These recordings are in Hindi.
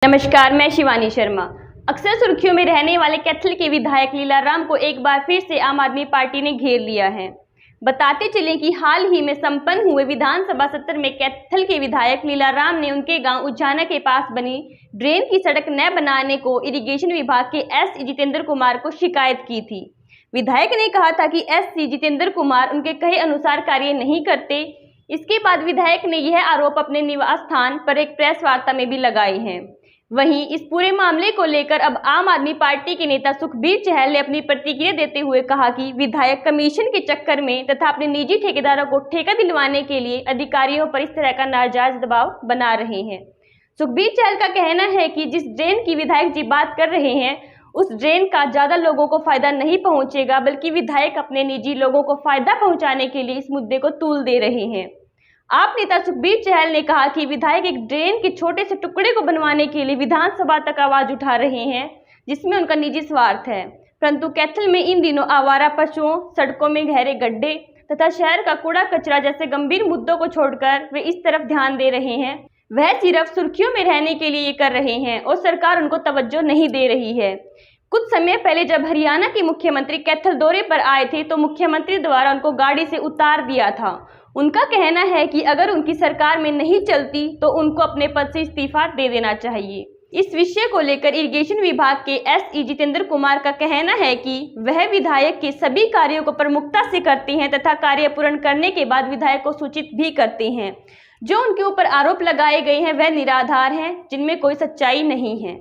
नमस्कार, मैं शिवानी शर्मा। अक्सर सुर्खियों में रहने वाले कैथल के विधायक लीलाराम को एक बार फिर से आम आदमी पार्टी ने घेर लिया है। बताते चलें कि हाल ही में संपन्न हुए विधानसभा सत्र में कैथल के विधायक लीलाराम ने उनके गांव उजाना के पास बनी ड्रेन की सड़क न बनाने को इरिगेशन विभाग के एसई जितेंद्र कुमार को शिकायत की थी। विधायक ने कहा था कि एसई जितेंद्र कुमार उनके कहे अनुसार कार्य नहीं करते। इसके बाद विधायक ने यह आरोप अपने निवास स्थान पर एक प्रेस वार्ता में भी लगाए हैं। वहीं इस पूरे मामले को लेकर अब आम आदमी पार्टी के नेता सुखबीर चहल ने अपनी प्रतिक्रिया देते हुए कहा कि विधायक कमीशन के चक्कर में तथा अपने निजी ठेकेदारों को ठेका दिलवाने के लिए अधिकारियों पर इस तरह का नाजायज दबाव बना रहे हैं। सुखबीर चहल का कहना है कि जिस ड्रेन की विधायक जी बात कर रहे हैं उस ड्रेन का ज्यादा लोगों को फायदा नहीं पहुंचेगा, बल्कि विधायक अपने निजी लोगों को फायदा पहुंचाने के लिए इस मुद्दे को तूल दे रहे हैं। आप नेता सुखबीर चहल ने कहा कि विधायक एक ड्रेन के छोटे से टुकड़े को बनवाने के लिए विधानसभा तक आवाज उठा रहे हैं, जिसमें उनका निजी स्वार्थ है। परंतु कैथल में इन दिनों आवारा पशुओं, सड़कों में गहरे गड्ढे तथा शहर का कूड़ा कचरा जैसे गंभीर मुद्दों को छोड़कर वे इस तरफ ध्यान दे रहे हैं। वह सिर्फ सुर्खियों में रहने के लिए ये कर रहे हैं और सरकार उनको तवज्जो नहीं दे रही है। कुछ समय पहले जब हरियाणा के मुख्यमंत्री कैथल दौरे पर आए थे तो मुख्यमंत्री द्वारा उनको गाड़ी से उतार दिया था। उनका कहना है कि अगर उनकी सरकार में नहीं चलती तो उनको अपने पद से इस्तीफा दे देना चाहिए। इस विषय को लेकर इरिगेशन विभाग के एसई जितेंद्र कुमार का कहना है कि वह विधायक के सभी कार्यों को प्रमुखता से करते हैं तथा कार्य पूर्ण करने के बाद विधायक को सूचित भी करते हैं। जो उनके ऊपर आरोप लगाए गए हैं वह निराधार हैं, जिनमें कोई सच्चाई नहीं है।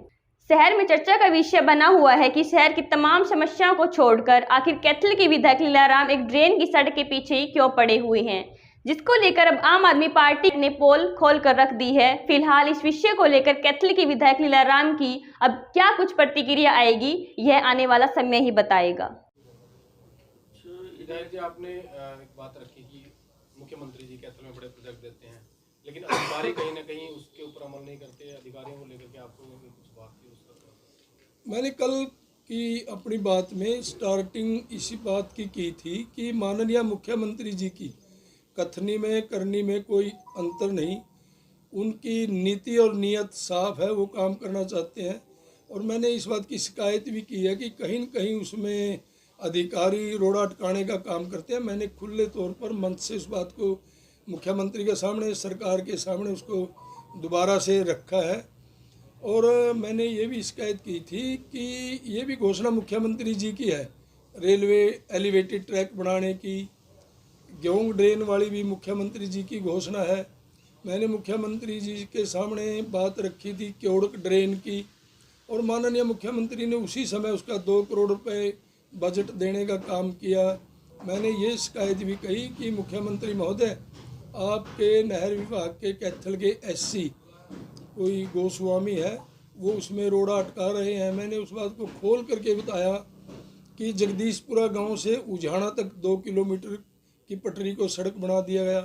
शहर में चर्चा का विषय बना हुआ है कि शहर की तमाम समस्याओं को छोड़कर आखिर कैथल के विधायक लीलाराम एक ड्रेन की सड़क के पीछे ही क्यों पड़े हुए हैं, जिसको लेकर अब आम आदमी पार्टी ने पोल खोल कर रख दी है। फिलहाल इस विषय को लेकर कैथल के विधायक लीलाराम की अब क्या कुछ प्रतिक्रिया आएगी, यह आने वाला समय ही बताएगा। विधायक जी, आपने एक बात रखी कि मुख्यमंत्री जी कैथल में बड़े प्रोजेक्ट देते हैं, लेकिन अधिकारी कहीं ना कहीं उसके ऊपर अमल नहीं करते। अधिकारियों को लेकर के आपको कुछ बात की? मैंने कल की अपनी बात में स्टार्टिंग इसी बात की थी कि माननीय मुख्यमंत्री जी की कथनी में करनी में कोई अंतर नहीं। उनकी नीति और नीयत साफ है, वो काम करना चाहते हैं। और मैंने इस बात की शिकायत भी की है कि कहीं न कहीं उसमें अधिकारी रोड़ा अटकाने का काम करते हैं। मैंने खुले तौर पर मंच से उस बात को मुख्यमंत्री के सामने, सरकार के सामने उसको दोबारा से रखा है। और मैंने ये भी शिकायत की थी कि ये भी घोषणा मुख्यमंत्री जी की है, रेलवे एलिवेटेड ट्रैक बनाने की। गेहूँ ड्रेन वाली भी मुख्यमंत्री जी की घोषणा है। मैंने मुख्यमंत्री जी के सामने बात रखी थी क्योड़क ड्रेन की, और माननीय मुख्यमंत्री ने उसी समय उसका 2 करोड़ रुपए बजट देने का काम किया। मैंने ये शिकायत भी कही कि मुख्यमंत्री महोदय, आपके नहर विभाग के कैथल के एससी कोई गोस्वामी है, वो उसमें रोड़ा अटका रहे हैं। मैंने उस बात को खोल करके बताया कि जगदीशपुरा गांव से उजाना तक 2 किलोमीटर की पटरी को सड़क बना दिया गया।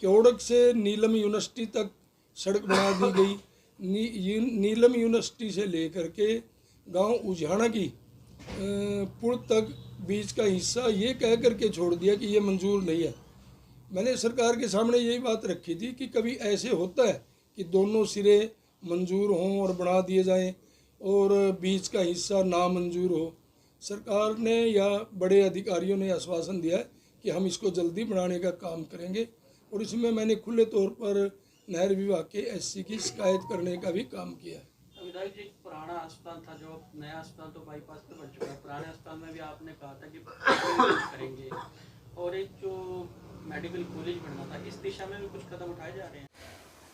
क्योड़क से नीलम यूनिवर्सिटी तक सड़क बना दी गई। नीलम यूनिवर्सिटी से लेकर के गांव उजाना की पुल तक बीच का हिस्सा ये कह करके छोड़ दिया कि ये मंजूर नहीं है। मैंने सरकार के सामने यही बात रखी थी कि कभी ऐसे होता है कि दोनों सिरे मंजूर हों और बना दिए जाएं और बीच का हिस्सा ना मंजूर हो। सरकार ने या बड़े अधिकारियों ने आश्वासन दिया है कि हम इसको जल्दी बनाने का काम करेंगे। और इसमें मैंने खुले तौर पर नहर विभाग के एससी की शिकायत करने का भी काम किया है। विधायक जी, पुराना अस्पताल था, जो नया अस्पताल तो बाईपास पे बन चुका है। पुराने अस्पताल में भी आपने कहा था कि करेंगे, और एक जो मेडिकल कॉलेज बनना था, इस दिशा में भी कुछ कदम उठाए जा रहे हैं?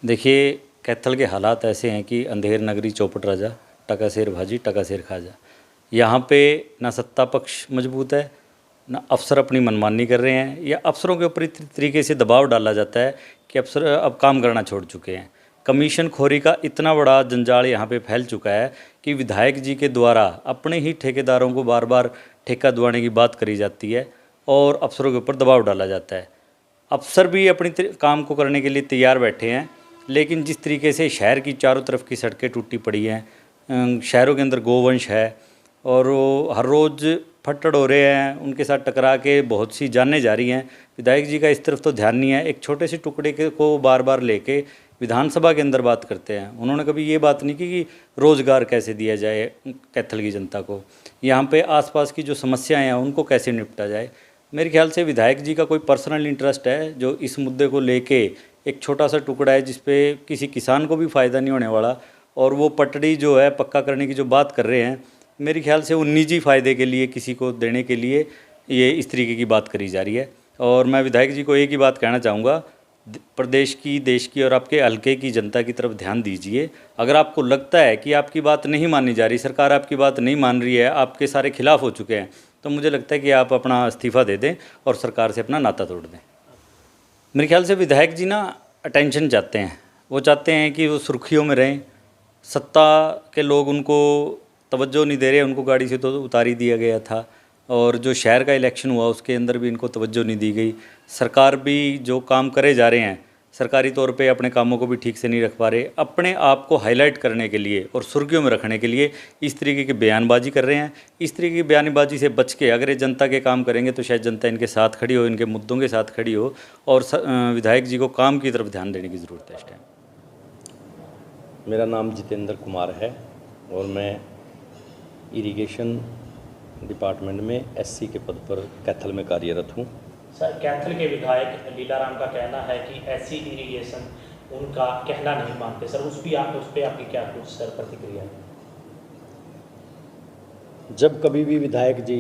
देखिए, कैथल के हालात ऐसे हैं कि अंधेर नगरी चौपट राजा, टका शेर भाजी टका शेर खाजा। यहाँ पे ना सत्ता पक्ष मजबूत है, ना अफसर अपनी मनमानी कर रहे हैं, या अफसरों के ऊपर इस तरीके से दबाव डाला जाता है कि अफसर अब काम करना छोड़ चुके हैं। कमीशन खोरी का इतना बड़ा जंजाल यहाँ पे फैल चुका है कि विधायक जी के द्वारा अपने ही ठेकेदारों को बार बार ठेका दिलवाने की बात करी जाती है और अफसरों के ऊपर दबाव डाला जाता है। अफसर भी अपनी काम को करने के लिए तैयार बैठे हैं, लेकिन जिस तरीके से शहर की चारों तरफ की सड़कें टूटी पड़ी हैं, शहरों के अंदर गोवंश है और वो हर रोज़ फट्टड़ हो रहे हैं, उनके साथ टकरा के बहुत सी जानें जा रही हैं। विधायक जी का इस तरफ तो ध्यान नहीं है। एक छोटे से टुकड़े को बार बार लेके विधानसभा के अंदर बात करते हैं। उन्होंने कभी ये बात नहीं की कि रोज़गार कैसे दिया जाए कैथल की जनता को, यहाँ पे आसपास की जो समस्याएं हैं उनको कैसे निपटा जाए। मेरे ख्याल से विधायक जी का कोई पर्सनल इंटरेस्ट है जो इस मुद्दे को लेके एक छोटा सा टुकड़ा है जिसपे किसी किसान को भी फ़ायदा नहीं होने वाला, और वो पटड़ी जो है पक्का करने की जो बात कर रहे हैं, मेरे ख्याल से वो निजी फ़ायदे के लिए किसी को देने के लिए ये इस तरीके की बात करी जा रही है। और मैं विधायक जी को एक ही बात कहना चाहूँगा, प्रदेश की, देश की और आपके हल्के की जनता की तरफ ध्यान दीजिए। अगर आपको लगता है कि आपकी बात नहीं मानी जा रही, सरकार आपकी बात नहीं मान रही है, आपके सारे खिलाफ हो चुके हैं, तो मुझे लगता है कि आप अपना इस्तीफ़ा दे दें और सरकार से अपना नाता तोड़ दें। मेरे ख्याल से विधायक जी ना अटेंशन चाहते हैं, वो चाहते हैं कि वो सुर्खियों में रहें। सत्ता के लोग उनको तवज्जो नहीं दे रहे, उनको गाड़ी से तो उतार ही दिया गया था, और जो शहर का इलेक्शन हुआ उसके अंदर भी इनको तवज्जो नहीं दी गई। सरकार भी जो काम करे जा रहे हैं सरकारी तौर पे अपने कामों को भी ठीक से नहीं रख पा रहे, अपने आप को हाईलाइट करने के लिए और सुर्खियों में रखने के लिए इस तरीके की बयानबाजी कर रहे हैं। इस तरीके की बयानबाजी से बच के अगर ये जनता के काम करेंगे तो शायद जनता इनके साथ खड़ी हो, इनके मुद्दों के साथ खड़ी हो, और विधायक जी को काम की तरफ ध्यान देने की ज़रूरत है इस टाइम। मेरा नाम जितेंद्र कुमार है और मैं इरिगेशन डिपार्टमेंट में एससी के पद पर कैथल में कार्यरत हूँ। सर, कैथल के विधायक लीलाराम का कहना है कि ऐसी इरिगेशन उनका कहना नहीं मानते। सर, उस पर आपकी क्या कुछ सर प्रतिक्रिया है? जब कभी भी विधायक जी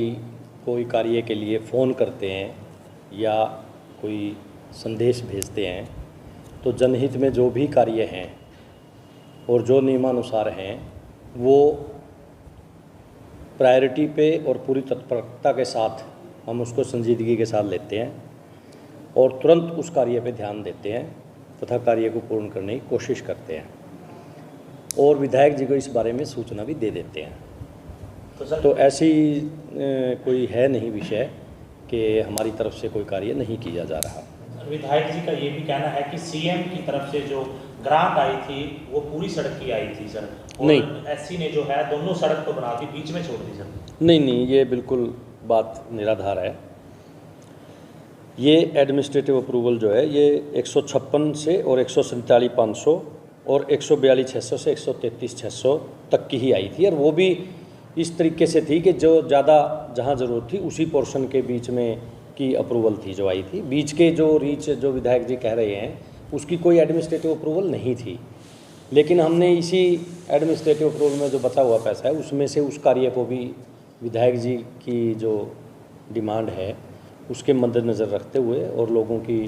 कोई कार्य के लिए फ़ोन करते हैं या कोई संदेश भेजते हैं तो जनहित में जो भी कार्य हैं और जो नियमानुसार हैं वो प्रायोरिटी पे और पूरी तत्परता के साथ हम उसको संजीदगी के साथ लेते हैं और तुरंत उस कार्य पे ध्यान देते हैं तथा कार्य को पूर्ण करने की कोशिश करते हैं, और विधायक जी को इस बारे में सूचना भी दे देते हैं। तो ऐसी कोई है नहीं विषय कि हमारी तरफ से कोई कार्य नहीं किया जा रहा। विधायक जी का ये भी कहना है कि सीएम की तरफ से जो ग्रांट आई थी वो पूरी सड़क की आई थी सर, और नहीं, एससी ने जो है दोनों सड़क को बना दी, बीच में छोड़ दी सर। नहीं, ये बिल्कुल बात निराधार है। ये एडमिनिस्ट्रेटिव अप्रूवल जो है ये 156 से और 147,500 और 142,600 से 133,600 तक की ही आई थी, और वो भी इस तरीके से थी कि जो ज़्यादा जहाँ ज़रूरत थी उसी पोर्शन के बीच में की अप्रूवल थी जो आई थी। बीच के जो रीच जो विधायक जी कह रहे हैं उसकी कोई एडमिनिस्ट्रेटिव अप्रूवल नहीं थी, लेकिन हमने इसी एडमिनिस्ट्रेटिव अप्रूवल में जो बचा हुआ पैसा है उसमें से उस कार्य को भी विधायक जी की जो डिमांड है उसके मद्देनज़र रखते हुए और लोगों की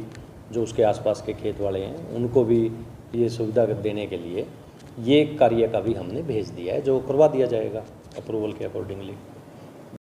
जो उसके आसपास के खेत वाले हैं उनको भी ये सुविधा देने के लिए ये कार्य का भी हमने भेज दिया है, जो करवा दिया जाएगा अप्रूवल के अकॉर्डिंगली।